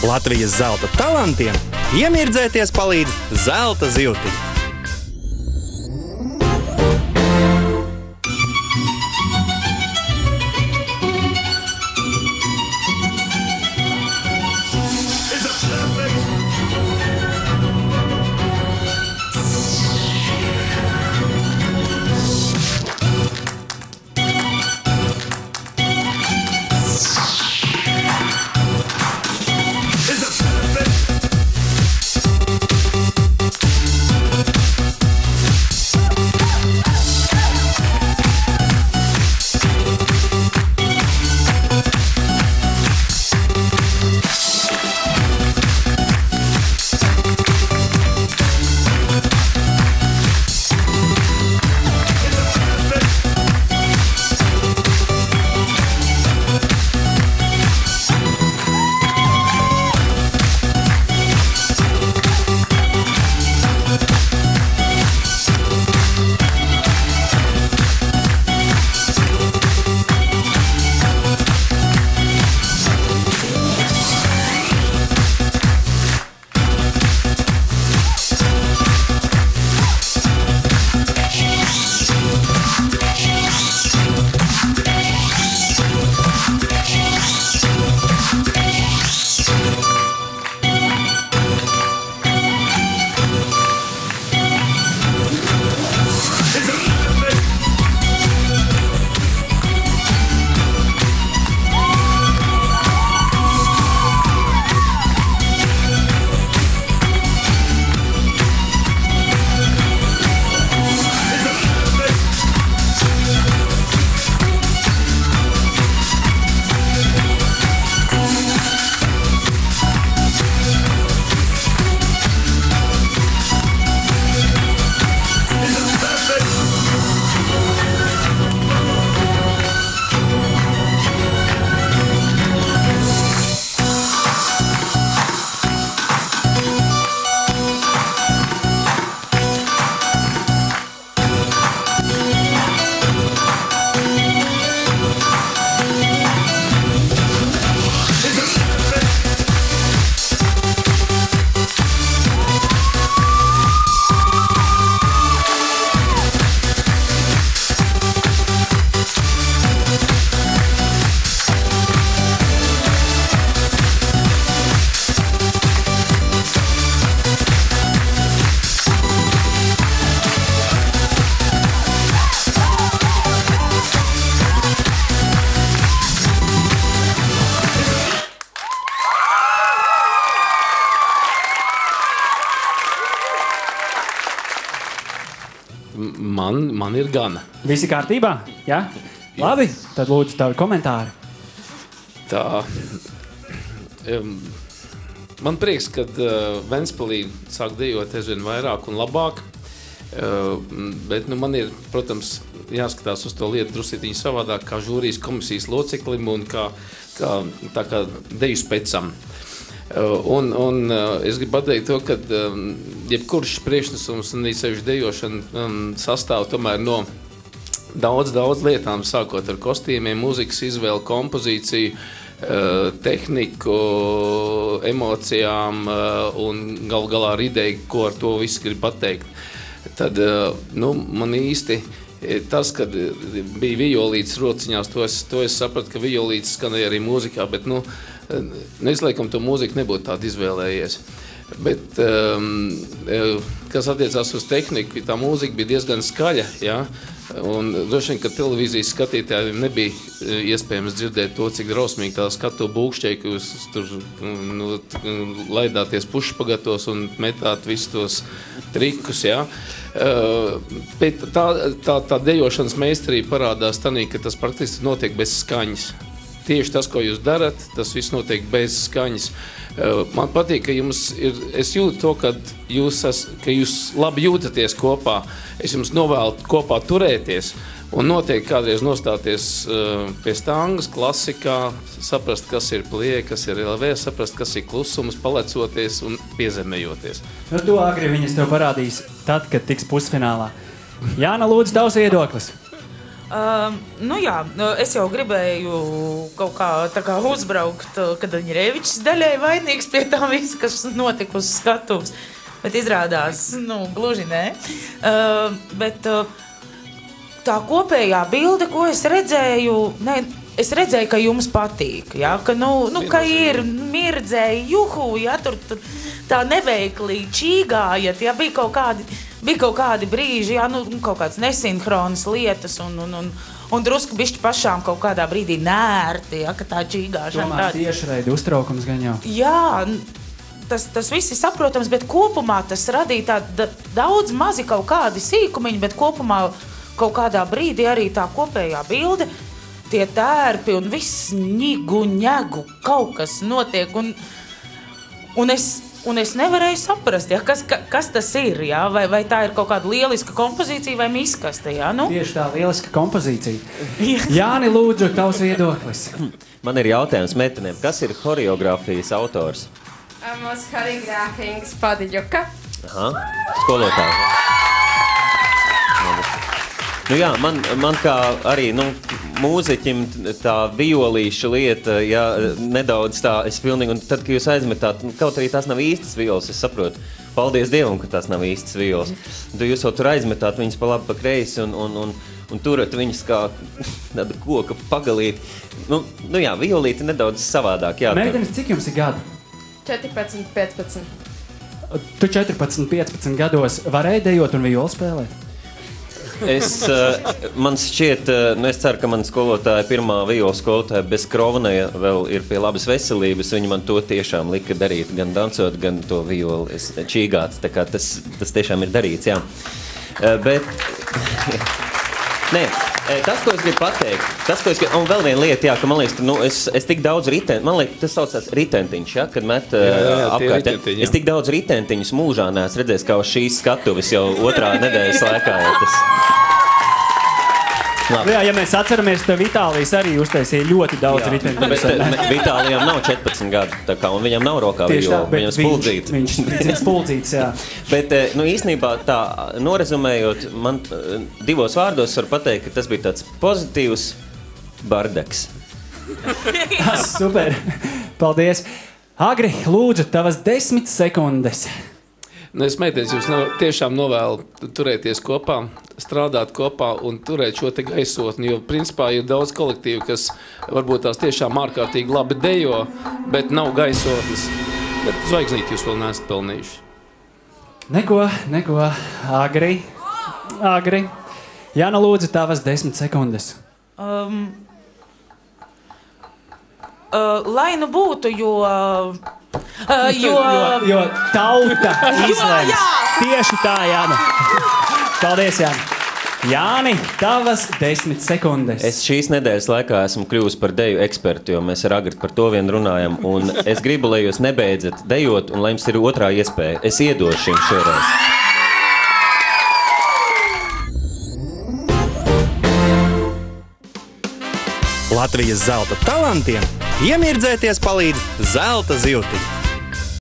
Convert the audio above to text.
Latvijas zelta talantiem iemirdzēties palīdz zelta zivtiņa. Man ir gana. Visi kārtībā? Jā? Labi, tad lūdzu tavi komentāri. Tā. Man prieks, kad Ventspilī sāk dejot aizvien vairāk un labāk. Bet man ir, protams, jāskatās uz to lietu drusītiņi savādāk, kā žūrijas komisijas loceklim un kā deju specam. Un es gribu pateikt to, ka jebkurš priekšnesums un īpaši dejošana sastāv tomēr no daudz lietām, sākot ar kostīmiem, mūzikas izvēli, kompozīciju, tehniku, emocijām un galā ar ideju, ko ar to visu grib pateikt. Tad man īsti tas, kad bija violītes rociņās, to es sapratu, ka violītes skanēja arī mūzikā, bet es laikam to mūziku nebūtu tādu izvēlējies. Bet, kas attiecās uz tehniku, tā mūzika bija diezgan skaļa, ja? Un droši vien, ka televīzijas skatītājiem nebija iespējams dzirdēt to, cik drausmīgi tā skatu būkšķēja, ka jūs tur laidāties pušpagatos un metāt visus tos trikus, ja? Bet tā dejošanas meistarība parādās tanī, ka tas praktiski notiek bez skaņas. Tieši tas, ko jūs darat, tas viss notiek bez skaņas. Man patīk, ka jums ir, es jūtu to, ka jūs labi jūtaties kopā. Es jums novēlu kopā turēties un noteikti kādreiz nostāties pie stangas, klasikā, saprast, kas ir plie, kas ir LV, saprast, kas ir klusums, palecoties un piezemējoties. To agri viņas tev parādīs tad, kad tiks pusfinālā. Jāna, lūdzu, tavs viedoklis. Nu jā, es jau gribēju kaut kā tā kā uzbraukt, kad Aņerevičs daļai vainīgs pie tā visa, kas notika uz skatuves. Bet izrādās, gluži nē. Bet tā kopējā bilde, ko es redzēju, es redzēju, ka jums patīk, ja? Ka, ka ir mirdzēji, juhu, ja? Tur tā neveikli čīgājat, ja? Bija kaut kādi brīži, ja? Kaut kādas nesinhronas lietas un drusku bišķi pašām kaut kādā brīdī nērti, ja? Ka tā čīgāšana. Tomēr tiešraidi uztraukums gan jau. Jā, tas viss ir saprotams, bet kopumā tas radīja daudz mazi kaut kādi sīkumiņi, bet kopumā kaut kādā brīdī arī tā kopējā bilde, tie tērpi un viss ņegu, kaut kas notiek, un es nevarēju saprast, ja, kas tas ir, ja, vai tā ir kaut kāda lieliska kompozīcija vai miskaste, ja, Tieši tā, lieliska kompozīcija. Jāni, lūdzu, tavs viedoklis. Man ir jautājums meitenēm, kas ir horeogrāfijas autors? Mūsu horeogrāfijas Padiļuka. Aha, skolotāji. Jā, man kā arī, mūziķim tā violīša lieta, jā, nedaudz tā, es pilnīgi, un tad, kad jūs aizmetāt, kaut arī tās nav īstas violas, es saprotu, paldies Dievam, ka tās nav īstas violas. Tad jūs jau tur aizmetāt viņas pa labi, pa kreisi, un turat viņas kā tāda koka pagalīti. Jā, violīti nedaudz savādāk, jā. Meitenes, cik jums ir gadi? 14, 15. Tu 14, 15 gados varēji dejot un violu spēlēt? Man šķiet, es ceru, ka man skolotāja, pirmā viola skolotāja bez Krovneja vēl ir pie labas veselības. Viņa man to tiešām lika darīt, gan dancot, gan to violu čīgāt. Tā kā tas tiešām ir darīts, jā. Bet, nē, tas, ko es gribu pateikt, un vēl viena lieta, jā, ka man liekas, es tik daudz tas saucās ritentiņš, jā, kad met apkārt. Es tik daudz ritentiņus mūžā neesmu redzējis, kā uz šīs skatuves jau otrā nedēļas laikā. Jā, ja mēs atceramies, tad Vitālijs arī uztaisīja ļoti daudz ritentiņus. Bet Vitālijam nav 14 gadu, tā kā, un viņam nav rokā viola, viņam spuldzīts. Viņš spuldzīts, jā. Bet, īstenībā tā, norezumējot, man divos vārdos var pateikt, ka tas bija tāds pozitīvs bardeks. Super, paldies. Agri, lūdzu, tavas 10 sekundes. Es meitenes jums tiešām novēlu turēties kopā, strādāt kopā un turēt šo te gaisotni, jo principā ir daudz kolektīvu, kas varbūt tās tiešām ārkārtīgi labi dejo, bet nav gaisotnes. Bet zvaigznīti jūs vēl neesat pelnījuši. Neko. Agri. Jāna, lūdzu, tavas 10 sekundes. Lai būtu, jo tauta izlems. Tieši tā, Jāna. Paldies, Jāni. Jāni, tavas 10 sekundes. Es šīs nedēļas laikā esmu kļuvusi par deju ekspertu, jo mēs ar Agri par to vien runājam. Un es gribu, lai jūs nebeidzat dejot un lai jums ir otrā iespēja. Es iedošu jums šoreiz. Latvijas zelta talantiem iemirdzēties palīdz zelta zivtiņa.